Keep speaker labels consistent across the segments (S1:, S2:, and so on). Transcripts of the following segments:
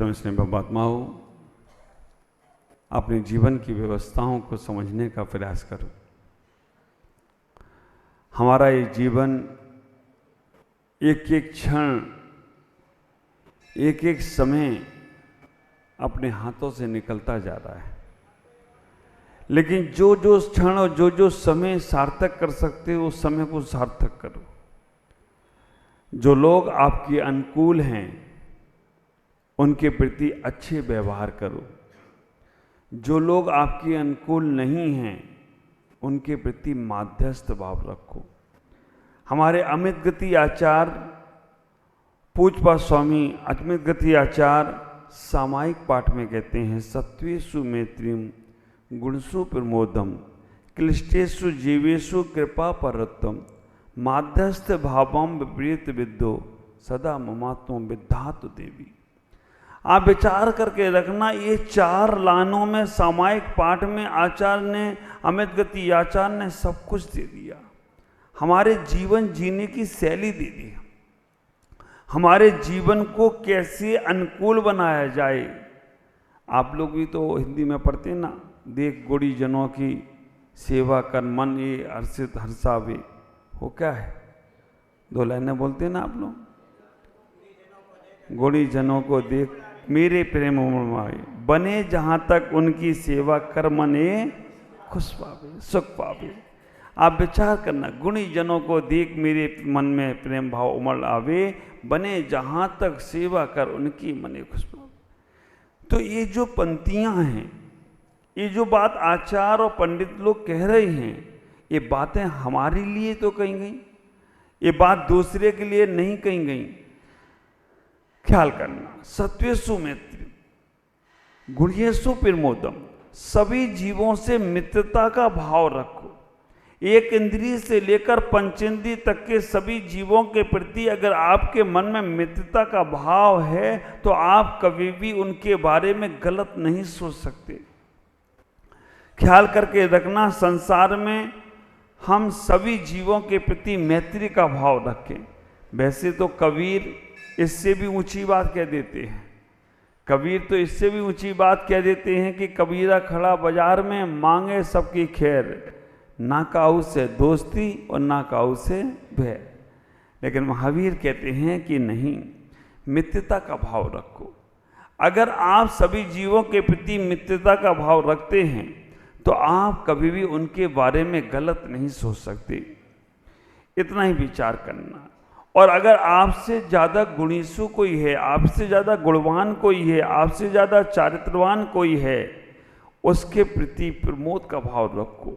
S1: तुम स्नेह परमात्माओं, अपने जीवन की व्यवस्थाओं को समझने का प्रयास करो। हमारा ये जीवन एक एक क्षण, एक एक समय अपने हाथों से निकलता जा रहा है, लेकिन जो जो क्षण और जो जो समय सार्थक कर सकते हो उस समय को सार्थक करो। जो लोग आपके अनुकूल हैं उनके प्रति अच्छे व्यवहार करो। जो लोग आपके अनुकूल नहीं हैं उनके प्रति माध्यस्थ भाव रखो। हमारे अमित गति आचार्य पूज्यपाद स्वामी अमित गति आचार्य सामायिक पाठ में कहते हैं, सत्वेषु मैत्रीम गुणसु प्रमोदम क्लिष्टेषु जीवेषु कृपा परत्तम माध्यस्थ भावम विपरीत विद्यो सदा ममात्म विद्धातु देवी। आप विचार करके रखना, ये 4 लाइनों में सामायिक पाठ में आचार्य ने, अमित गति आचार्य ने सब कुछ दे दिया। हमारे जीवन जीने की शैली दे दी, हमारे जीवन को कैसे अनुकूल बनाया जाए। आप लोग भी तो हिंदी में पढ़ते ना, देख गुड़ी जनों की सेवा कर मन ये हर्षित हर्षावे। वो क्या है, 2 लाइनें बोलते हैं ना आप लोग, गुड़ी जनों को देख मेरे प्रेम उमड़ाए, बने जहाँ तक उनकी सेवा कर मने खुश पावे सुख पावे। आप विचार करना, गुणी जनों को देख मेरे मन में प्रेम भाव उमड़ आवे, बने जहाँ तक सेवा कर उनकी मने खुश पावे। तो ये जो पंक्तियाँ हैं, ये जो बात आचार्य और पंडित लोग कह रहे हैं, ये बातें हमारे लिए तो कही गई, ये बात दूसरे के लिए नहीं कही गई। ख्याल करना, सत्वेषु मैत्री गुणेषु प्रमोदम, सभी जीवों से मित्रता का भाव रखो। एक इंद्रिय से लेकर पंचेंद्रिय तक के सभी जीवों के प्रति अगर आपके मन में मित्रता का भाव है तो आप कभी भी उनके बारे में गलत नहीं सोच सकते। ख्याल करके रखना, संसार में हम सभी जीवों के प्रति मैत्री का भाव रखें। वैसे तो कबीर इससे भी ऊंची बात कह देते हैं, कबीर तो इससे भी ऊंची बात कह देते हैं कि कबीरा खड़ा बाजार में मांगे सबकी खैर, ना काऊ से दोस्ती और ना काऊ से भय। लेकिन महावीर कहते हैं कि नहीं, मित्रता का भाव रखो। अगर आप सभी जीवों के प्रति मित्रता का भाव रखते हैं तो आप कभी भी उनके बारे में गलत नहीं सोच सकते। इतना ही विचार करना। और अगर आपसे ज़्यादा गुणीसु कोई है, आपसे ज़्यादा गुणवान कोई है, आपसे ज़्यादा चारित्रवान कोई है, उसके प्रति प्रमोद का भाव रखो।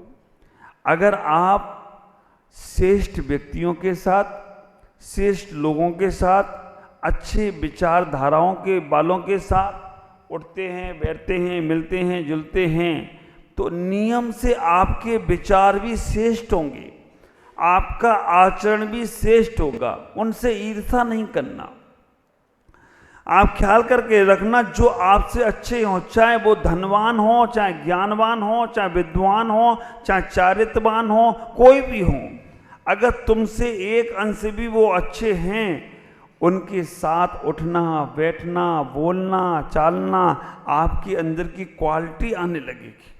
S1: अगर आप श्रेष्ठ व्यक्तियों के साथ, श्रेष्ठ लोगों के साथ, अच्छे विचारधाराओं के बालों के साथ उठते हैं, बैठते हैं, मिलते हैं, जुलते हैं, तो नियम से आपके विचार भी श्रेष्ठ होंगे, आपका आचरण भी श्रेष्ठ होगा। उनसे ईर्ष्या नहीं करना। आप ख्याल करके रखना, जो आपसे अच्छे हों, चाहे वो धनवान हो, चाहे ज्ञानवान हो, चाहे विद्वान हो, चाहे चारित्रवान हो, कोई भी हो, अगर तुमसे एक अंश भी वो अच्छे हैं, उनके साथ उठना, बैठना, बोलना, चालना, आपके अंदर की क्वालिटी आने लगेगी।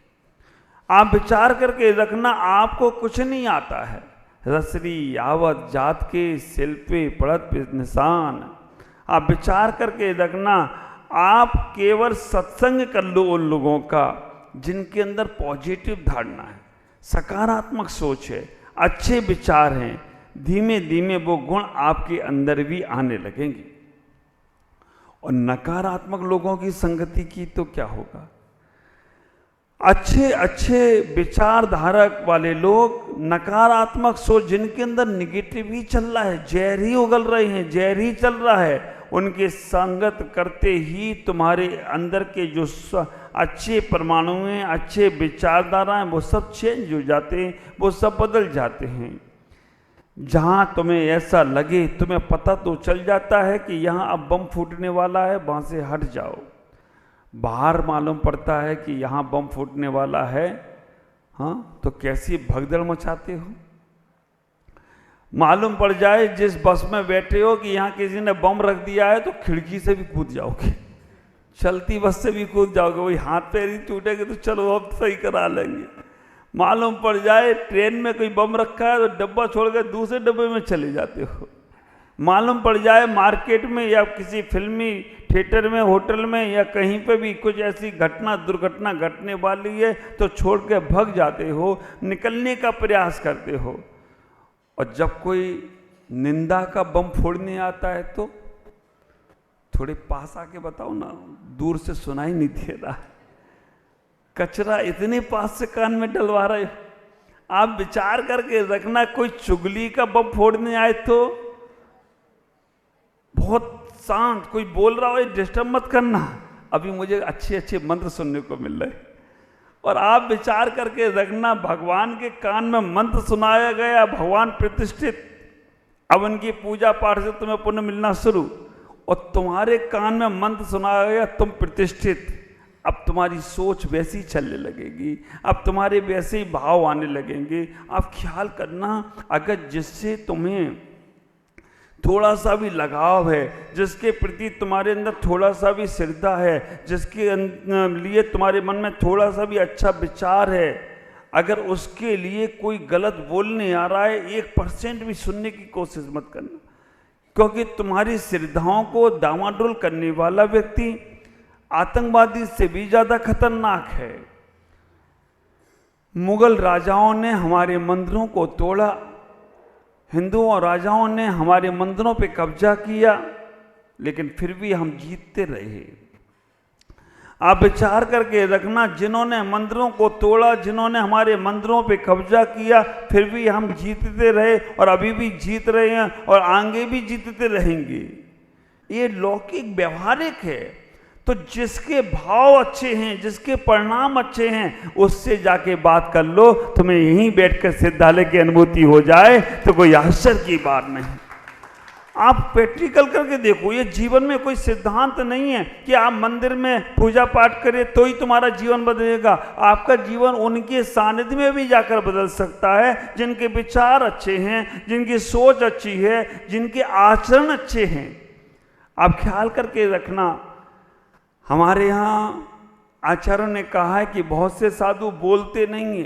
S1: आप विचार करके रखना, आपको कुछ नहीं आता है, रसरी यावत जात के शिल्पे पड़त निशान। आप विचार करके रखना, आप केवल सत्संग कर लो उन लोगों का जिनके अंदर पॉजिटिव धारणा है, सकारात्मक सोच है, अच्छे विचार हैं। धीमे धीमे वो गुण आपके अंदर भी आने लगेंगे। और नकारात्मक लोगों की संगति की तो क्या होगा। अच्छे अच्छे विचारधारक वाले लोग, नकारात्मक सोच, जिनके अंदर निगेटिव ही चल रहा है, जहर ही उगल रहे हैं, जहर ही चल रहा है, उनके संगत करते ही तुम्हारे अंदर के जो अच्छे परमाणु हैं, अच्छे विचारधारा हैं, वो सब चेंज हो जाते हैं, वो सब बदल जाते हैं। जहाँ तुम्हें ऐसा लगे, तुम्हें पता तो चल जाता है कि यहाँ अब बम फूटने वाला है, वहाँ से हट जाओ। बाहर मालूम पड़ता है कि यहाँ बम फूटने वाला है, हाँ, तो कैसी भगदड़ मचाते हो। मालूम पड़ जाए जिस बस में बैठे हो कि यहाँ किसी ने बम रख दिया है, तो खिड़की से भी कूद जाओगे। चलती बस से भी कूद जाओगे, वही हाथ पैर ही टूटेंगे तो चलो अब सही करा लेंगे। मालूम पड़ जाए ट्रेन में कोई बम रखा है तो डब्बा छोड़ कर दूसरे डब्बे में चले जाते हो। मालूम पड़ जाए मार्केट में या किसी फिल्मी थिएटर में, होटल में या कहीं पे भी कुछ ऐसी घटना दुर्घटना घटने वाली है तो छोड़ के भाग जाते हो, निकलने का प्रयास करते हो। और जब कोई निंदा का बम फोड़ने आता है तो थोड़े पास आके बताओ ना, दूर से सुनाई नहीं दे रहा, कचरा इतने पास से कान में डलवा रहे हो। आप विचार करके रखना, कोई चुगली का बम फोड़ने आए तो बहुत शांत, कोई बोल रहा हो डिस्टर्ब मत करना, अभी मुझे अच्छे अच्छे मंत्र सुनने को मिल रहे। और आप विचार करके रखना, भगवान के कान में मंत्र सुनाया गया, भगवान प्रतिष्ठित, अब उनकी पूजा पाठ से तुम्हें पुण्य मिलना शुरू, और तुम्हारे कान में मंत्र सुनाया गया, तुम प्रतिष्ठित। अब तुम्हारी सोच वैसी चलने लगेगी, अब तुम्हारे वैसे ही भाव आने लगेंगे। आप ख्याल करना, अगर जिससे तुम्हें थोड़ा सा भी लगाव है, जिसके प्रति तुम्हारे अंदर थोड़ा सा भी श्रद्धा है, जिसके लिए तुम्हारे मन में थोड़ा सा भी अच्छा विचार है, अगर उसके लिए कोई गलत बोलने आ रहा है 1% भी सुनने की कोशिश मत करना, क्योंकि तुम्हारी श्रद्धाओं को डामाडोल करने वाला व्यक्ति आतंकवादी से भी ज्यादा खतरनाक है। मुगल राजाओं ने हमारे मंदिरों को तोड़ा, हिंदुओं और राजाओं ने हमारे मंदिरों पे कब्जा किया, लेकिन फिर भी हम जीतते रहे। आप विचार करके रखना, जिन्होंने मंदिरों को तोड़ा, जिन्होंने हमारे मंदिरों पे कब्जा किया, फिर भी हम जीतते रहे और अभी भी जीत रहे हैं और आगे भी जीतते रहेंगे। ये लौकिक व्यवहारिक है। तो जिसके भाव अच्छे हैं, जिसके परिणाम अच्छे हैं, उससे जाके बात कर लो। तुम्हें यहीं बैठकर सिद्धालय की अनुभूति हो जाए तो कोई आश्चर्य की बात नहीं। आप प्रैक्टिकल करके देखो, ये जीवन में कोई सिद्धांत नहीं है कि आप मंदिर में पूजा पाठ करें तो ही तुम्हारा जीवन बदलेगा। आपका जीवन उनके सानिध्य में भी जाकर बदल सकता है, जिनके विचार अच्छे हैं, जिनकी सोच अच्छी है, जिनके आचरण अच्छे हैं। आप ख्याल करके रखना, हमारे यहाँ आचार्यों ने कहा है कि बहुत से साधु बोलते नहीं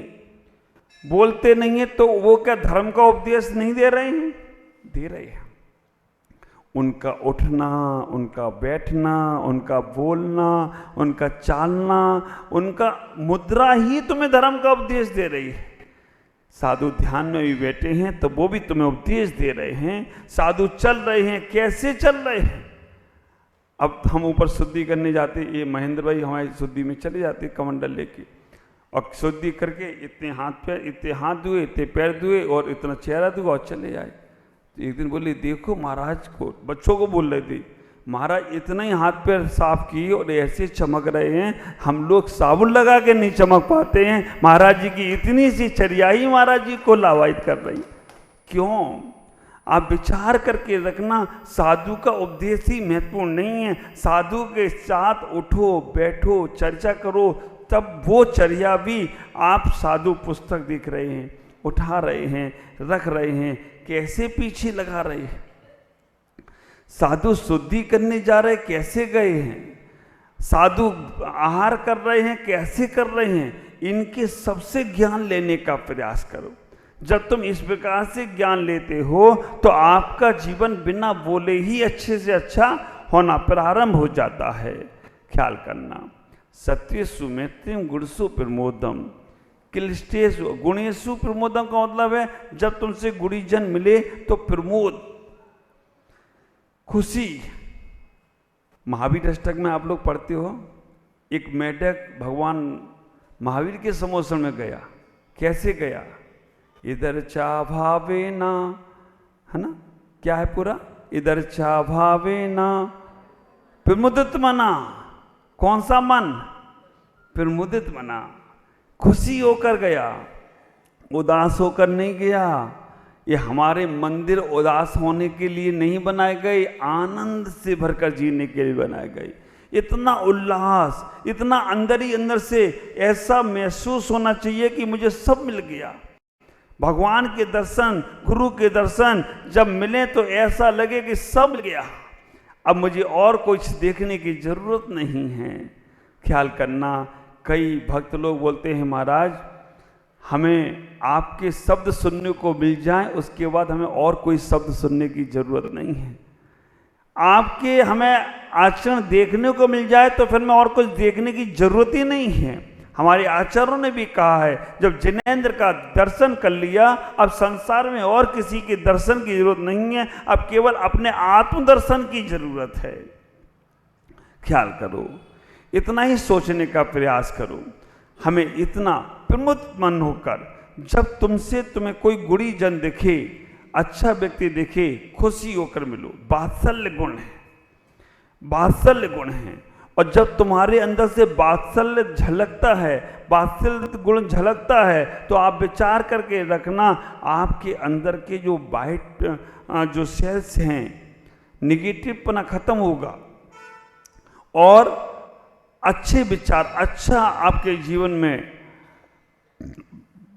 S1: है, तो वो क्या धर्म का उपदेश नहीं दे रहे हैं? दे रहे हैं। उनका उठना, उनका बैठना, उनका बोलना, उनका चालना, उनका मुद्रा ही तुम्हें धर्म का उपदेश दे रही है। साधु ध्यान में भी बैठे हैं तो वो भी तुम्हें उपदेश दे रहे हैं। साधु चल रहे हैं, कैसे चल रहे हैं? अब हम ऊपर शुद्धि करने जाते, ये महेंद्र भाई हमारी शुद्धि में चले जाते कमंडल लेके, और शुद्धि करके इतने हाथ धुए, इतने पैर धुए और इतना चेहरा धुआ और चले जाए। तो एक दिन बोले, देखो महाराज को, बच्चों को बोल रहे थे, महाराज इतना ही हाथ पैर साफ किए और ऐसे चमक रहे हैं, हम लोग साबुन लगा के नहीं चमक पाते हैं। महाराज जी की इतनी सी चर्या ही महाराज जी को लाभान्वित कर रही। क्यों? आप विचार करके रखना, साधु का उपदेश ही महत्वपूर्ण नहीं है। साधु के साथ उठो, बैठो, चर्चा करो, तब वो चर्या भी आप साधु पुस्तक दिख रहे हैं, उठा रहे हैं, रख रहे हैं, कैसे पीछे लगा रहे हैं। साधु शुद्धि करने जा रहे, कैसे गए हैं? साधु आहार कर रहे हैं, कैसे कर रहे हैं? इनके सबसे ज्ञान लेने का प्रयास करो। जब तुम इस प्रकार से ज्ञान लेते हो तो आपका जीवन बिना बोले ही अच्छे से अच्छा होना प्रारंभ हो जाता है। ख्याल करना, सत्यसु मैत्रीम गुणसु प्रमोदम क्लिष्टेषु गुणेषु प्रमोदम का मतलब है, जब तुमसे गुणीजन मिले तो प्रमोद, खुशी। महावीर अष्टक में आप लोग पढ़ते हो, एक मेढक भगवान महावीर के समोसन में गया। कैसे गया? इधर चा भावे ना, है ना, क्या है पूरा? इधर चा भावे ना प्रमुदित मना। कौन सा मन? प्रमुदित मना, खुशी होकर गया, उदास होकर नहीं गया। ये हमारे मंदिर उदास होने के लिए नहीं बनाए गए, आनंद से भरकर जीने के लिए बनाए गए। इतना उल्लास, इतना अंदर ही अंदर से ऐसा महसूस होना चाहिए कि मुझे सब मिल गया। भगवान के दर्शन, गुरु के दर्शन जब मिले तो ऐसा लगे कि सब मिल गया। अब मुझे और कुछ देखने की जरूरत नहीं है। ख्याल करना, कई भक्त लोग बोलते हैं महाराज हमें आपके शब्द सुनने को मिल जाए, उसके बाद हमें और कोई शब्द सुनने की जरूरत नहीं है। आपके हमें आचरण देखने को मिल जाए तो फिर मैं और कुछ देखने की जरूरत ही नहीं है। हमारे आचार्यों ने भी कहा है, जब जिनेंद्र का दर्शन कर लिया, अब संसार में और किसी के दर्शन की जरूरत नहीं है, अब केवल अपने आत्मदर्शन की जरूरत है। ख्याल करो, इतना ही सोचने का प्रयास करो। हमें इतना प्रमुख मन होकर, जब तुमसे तुम्हें कोई गुणी जन दिखे, अच्छा व्यक्ति दिखे, खुशी होकर मिलो। वात्सल्य गुण है, वात्सल्य गुण है। और जब तुम्हारे अंदर से वात्सल्य झलकता है, वात्सल्य गुण झलकता है, तो आप विचार करके रखना, आपके अंदर के जो वाइट जो सेल्स हैं, निगेटिवपना खत्म होगा और अच्छे विचार, अच्छा आपके जीवन में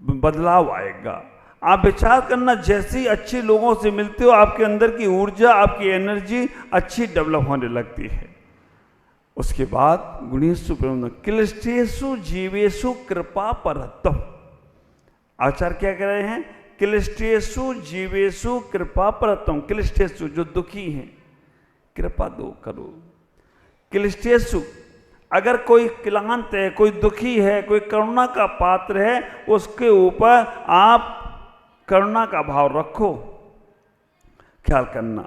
S1: बदलाव आएगा। आप विचार करना, जैसे ही अच्छे लोगों से मिलते हो, आपके अंदर की ऊर्जा, आपकी एनर्जी अच्छी डेवलप होने लगती है। उसके बाद गुणेषु क्लिष्टेषु जीवेषु कृपा परतम। आचार्य क्या कह रहे हैं? क्लिष्टेषु जीवेषु कृपा परतम। क्लिष्टेषु जो दुखी हैं, कृपा दो करो। क्लिष्टेषु, अगर कोई क्लांत है, कोई दुखी है, कोई करुणा का पात्र है, उसके ऊपर आप करुणा का भाव रखो। ख्याल करना,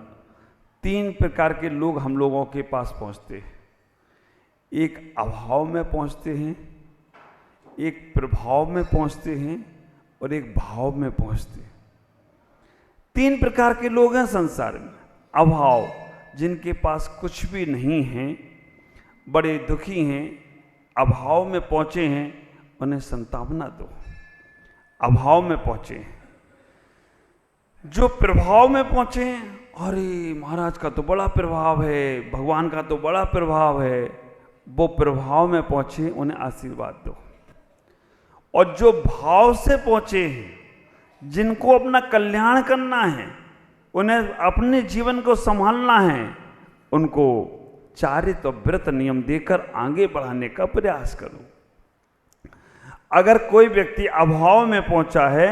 S1: 3 प्रकार के लोग हम लोगों के पास पहुंचते हैं। एक अभाव में पहुंचते हैं, एक प्रभाव में पहुंचते हैं और एक भाव में पहुंचते हैं। 3 प्रकार के लोग हैं संसार में। अभाव, जिनके पास कुछ भी नहीं है, बड़े दुखी हैं, अभाव में पहुंचे हैं, उन्हें संतावना दो। अभाव में पहुंचे हैं। जो प्रभाव में पहुंचे हैं, अरे महाराज का तो बड़ा प्रभाव है, भगवान का तो बड़ा प्रभाव है, वो प्रभाव में पहुंचे, उन्हें आशीर्वाद दो। और जो भाव से पहुंचे हैं, जिनको अपना कल्याण करना है, उन्हें अपने जीवन को संभालना है, उनको चारित्र और व्रत नियम देकर आगे बढ़ाने का प्रयास करो। अगर कोई व्यक्ति अभाव में पहुंचा है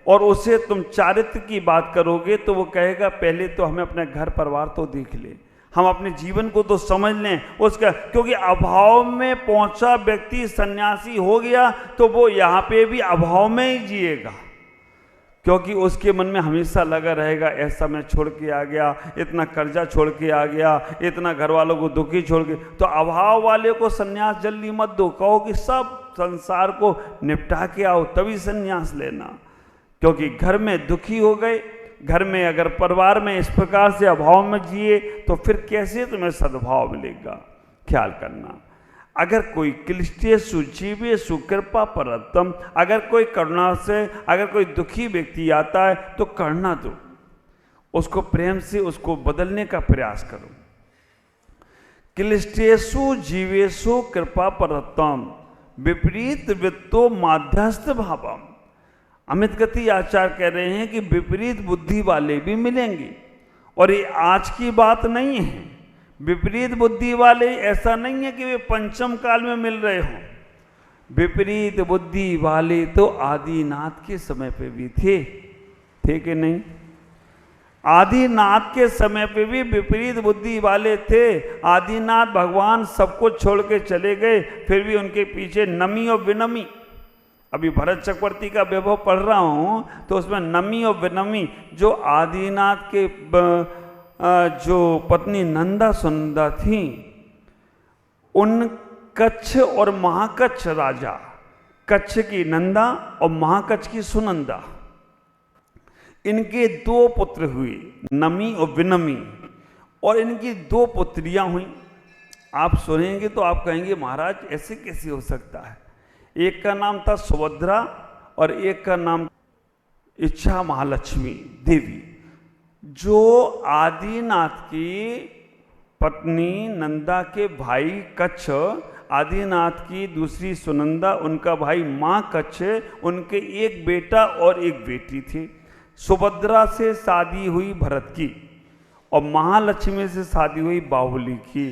S1: और उसे तुम चारित्र की बात करोगे, तो वो कहेगा पहले तो हमें अपने घर परिवार तो देख ले, हम अपने जीवन को तो समझ लें उसका। क्योंकि अभाव में पहुंचा व्यक्ति सन्यासी हो गया, तो वो यहाँ पे भी अभाव में ही जिएगा, क्योंकि उसके मन में हमेशा लगा रहेगा, ऐसा मैं छोड़ के आ गया, इतना कर्जा छोड़ के आ गया, इतना घर वालों को दुखी छोड़ के। तो अभाव वाले को सन्यास जल्दी मत दो, कहो कि सब संसार को निपटा के आओ, तभी सन्यास लेना। क्योंकि घर में दुखी हो गए, घर में अगर परिवार में इस प्रकार से अभाव में जिए, तो फिर कैसे तुम्हें सद्भाव मिलेगा। ख्याल करना, अगर कोई क्लिष्टेषु जीवेषु कृपा परतम, अगर कोई करुणा से, अगर कोई दुखी व्यक्ति आता है, तो करुणा दो, उसको प्रेम से उसको बदलने का प्रयास करो। क्लिष्टेषु जीवेषु कृपा परतम विपरीत वित्तो माध्यस्थ भावम। अमित गति आचार्य कह रहे हैं कि विपरीत बुद्धि वाले भी मिलेंगे, और ये आज की बात नहीं है। विपरीत बुद्धि वाले ऐसा नहीं है कि वे पंचम काल में मिल रहे हों। विपरीत बुद्धि वाले तो आदिनाथ के समय पे भी थे कि नहीं? आदिनाथ के समय पे भी विपरीत बुद्धि वाले थे। आदिनाथ भगवान सबको छोड़ के चले गए, फिर भी उनके पीछे नमी और विनमी। अभी भरत चक्रवर्ती का वैभव पढ़ रहा हूँ, तो उसमें नमी और विनमी, जो आदिनाथ के जो पत्नी नंदा सुनंदा थी, उन कच्छ और महाकच्छ राजा, कच्छ की नंदा और महाकच्छ की सुनंदा, इनके 2 पुत्र हुए, नमी और विनमी, और इनकी 2 पुत्रियां हुई। आप सुनेंगे तो आप कहेंगे महाराज ऐसे कैसे हो सकता है। एक का नाम था सुभद्रा और एक का नाम इच्छा महालक्ष्मी देवी। जो आदिनाथ की पत्नी नंदा के भाई कच्छ, आदिनाथ की दूसरी सुनंदा, उनका भाई माँ कच्छ, उनके एक बेटा और एक बेटी थी। सुभद्रा से शादी हुई भरत की, और महालक्ष्मी से शादी हुई बाहुबली की।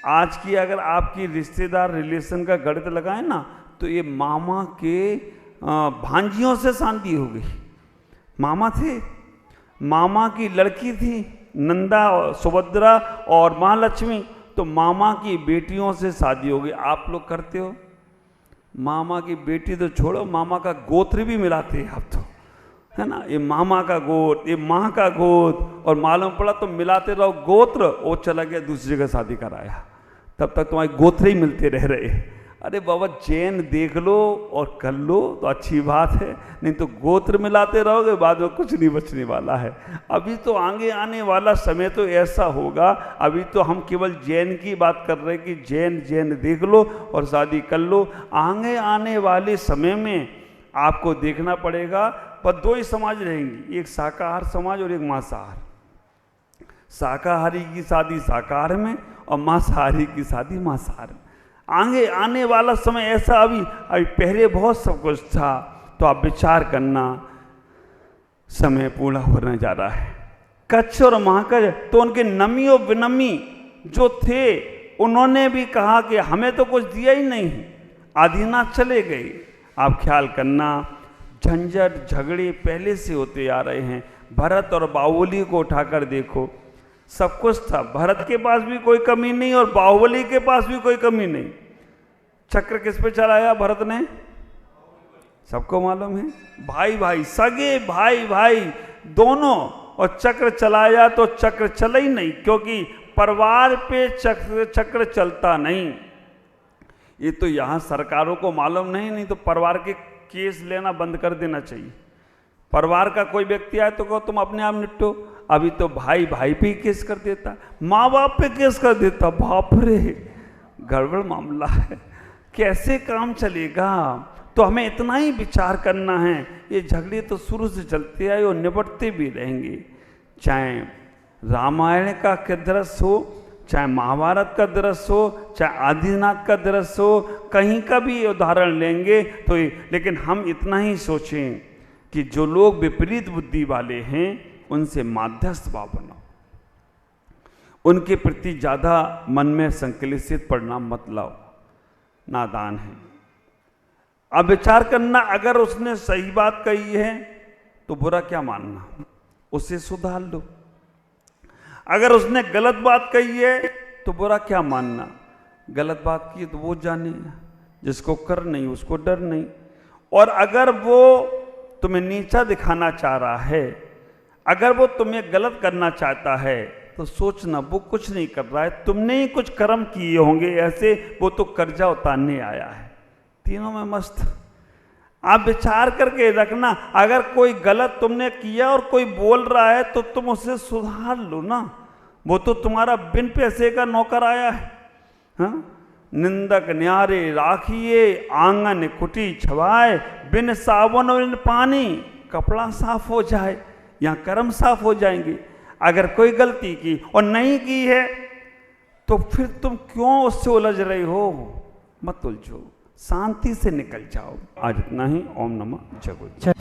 S1: आज की अगर आपकी रिश्तेदार रिलेशन का गणित लगाए ना, तो ये मामा के भांजियों से शादी हो गई। मामा थे, मामा की लड़की थी नंदा, सुभद्रा और महालक्ष्मी, तो मामा की बेटियों से शादी हो गई। आप लोग करते हो? मामा की बेटी तो छोड़ो, मामा का गोत्र भी मिलाते हैं आप तो, है ना। ये मामा का गोत्र, ये माँ का गोत्र, और मालूम पड़ा तो मिलाते रहो गोत्र, वो चला गया दूसरी जगह शादी कराया, तब तक तुम्हारे गोत्र ही मिलते रह रहे। अरे बाबा चैन देख लो और कर लो तो अच्छी बात है, नहीं तो गोत्र मिलाते रहोगे बाद में कुछ नहीं बचने वाला है। अभी तो आगे आने वाला समय तो ऐसा होगा, अभी तो हम केवल जैन की बात कर रहे हैं कि जैन जैन देख लो और शादी कर लो। आगे आने वाले समय में आपको देखना पड़ेगा, पर दो ही समाज रहेंगी, एक शाकाहार समाज और एक मांसाहार। शाकाहारी की शादी शाकाहार में और मांसाहारी की शादी मांसाहार में। आगे आने वाला समय ऐसा, अभी पहले बहुत सब कुछ था, तो आप विचार करना समय पूरा होने जा रहा है। कच्छ और महाकच्छ तो उनके नमी और विनमी जो थे, उन्होंने भी कहा कि हमें तो कुछ दिया ही नहीं, आदिनाथ चले गए। आप ख्याल करना, झंझट झगड़े पहले से होते आ रहे हैं। भरत और बाहुबली को उठाकर देखो, सब कुछ था, भरत के पास भी कोई कमी नहीं और बाहुबली के पास भी कोई कमी नहीं। चक्र किस पे चलाया भरत ने? सबको मालूम है, भाई भाई, सगे भाई भाई दोनों, और चक्र चलाया तो चक्र चला ही नहीं, क्योंकि परिवार पे चक्र चलता नहीं। ये तो यहाँ सरकारों को मालूम नहीं, नहीं तो परिवार के केस लेना बंद कर देना चाहिए। परिवार का कोई व्यक्ति आए तो कहो तुम अपने आप निपटो। अभी तो भाई भाई पे ही केस कर देता, माँ बाप पे केस कर देता। बाप रे, गड़बड़ मामला है, कैसे काम चलेगा? तो हमें इतना ही विचार करना है, ये झगड़े तो शुरू से चलते आए और निपटते भी रहेंगे। चाहे रामायण का दृश्य हो, चाहे महाभारत का दृश्य हो, चाहे आदिनाथ का दृश्य हो, कहीं का भी उदाहरण लेंगे तो लेकिन हम इतना ही सोचें कि जो लोग विपरीत बुद्धि वाले हैं उनसे माध्यस्थ भाव बनाओ, उनके प्रति ज़्यादा मन में संकलित परिणाम मत लाओ, नादान है। अब विचार करना, अगर उसने सही बात कही है तो बुरा क्या मानना, उसे सुधार लो। अगर उसने गलत बात कही है तो बुरा क्या मानना, गलत बात की तो वो जाने, जिसको कर नहीं उसको डर नहीं। और अगर वो तुम्हें नीचा दिखाना चाह रहा है, अगर वो तुम्हें गलत करना चाहता है, तो सोचना वो कुछ नहीं कर रहा है, तुमने ही कुछ कर्म किए होंगे ऐसे, वो तो कर्जा उतारने आया है। तीनों में मस्त। आप विचार करके रखना, अगर कोई गलत तुमने किया और कोई बोल रहा है तो तुम उसे सुधार लो ना, वो तो तुम्हारा बिन पैसे का नौकर आया है। हाँ, निंदक न्यारे राखिए, आंगन कुटी छवाए, बिन साबुन और बिन पानी कपड़ा साफ हो जाए। यहाँ कर्म साफ हो जाएंगे। अगर कोई गलती की और नहीं की है तो फिर तुम क्यों उससे उलझ रहे हो? मत उलझो, शांति से निकल जाओ। आज इतना ही। ओम नमः जगत।